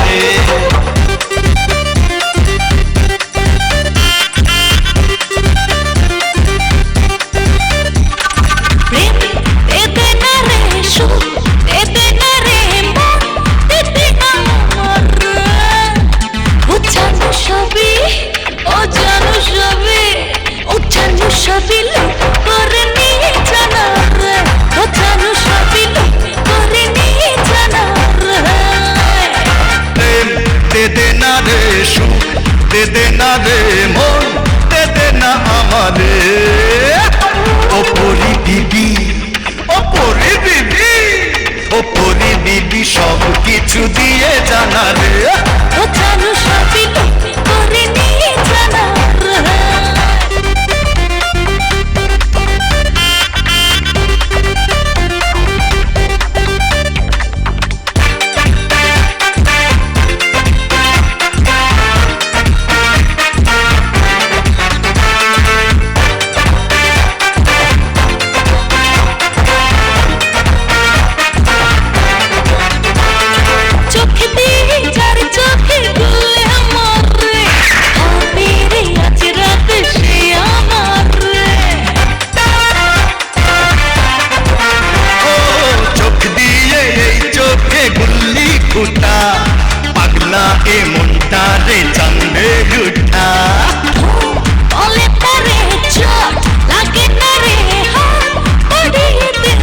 রে। দে দে না রে মন, দে দে না আমারে। ও পরি বিবি, ও পরি বিবি, ও পরি বিবি সব কিছু দিয়ে জানা রে। ও জানো সবই করে নিয়ে জানা রে। পাগলা এ মনটা রে চান্দে উঠা, বলে তারে চট লাগে না রে হাত পড়িয়ে দিন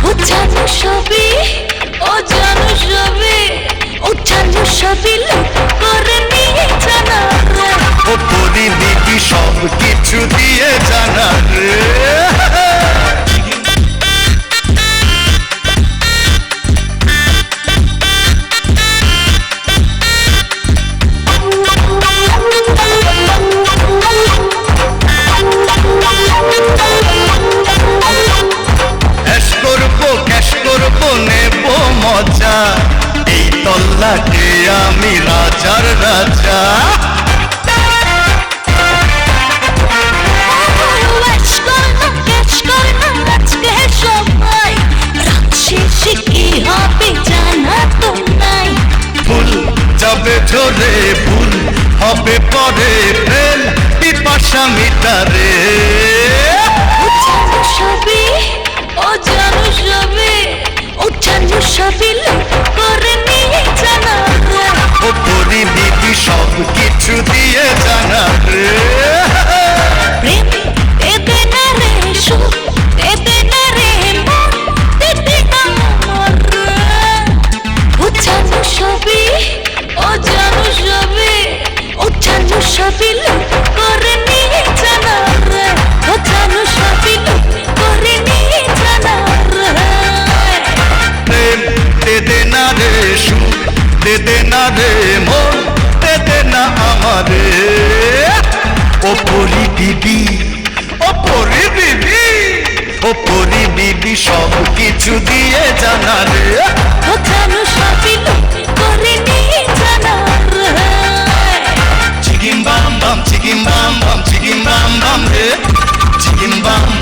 ও জানো সবই, ও জানো সবই, ও জানো সবই করে নিয়ে জানা রে। ও পরি বিবি সব কিছু দিয়ে জানা রে। নেব মজা এই তল্লাটে আমি রাজার রাজা। ফুল যাবে ঝরে, ফুল হবে পরে, প্রেম পিপাসা মিটারে। ও জানো সবই, ও জানো সবই, ও জানো সবই করে নিয়ে জানা রে। ও পরি বিবি সব কিছু দিয়ে জানা রে। প্রেম দে দে না রে সুখ, দে দে না রে মন, দে দে না আমার রে। ও জানো সবই, ও জানো সবই, ও জানো সবই করে নিয়ে জানা রে। ও জানো সবই করে নিয়ে জানা রে। প্রেম দে দে না রে সুখ, দে দে না রে মন, দে দে না আমারে। ও পরি বিবি, ও পরি বিবি, ও পরি বিবি সব কিছু দিয়ে জানা রে। ও জানো সবই করে নিয়ে জানা রে। চিকিম বাম বাম, চিকিম বাম বাম, চিকিম বাম বাম রে, চিকিম বাম।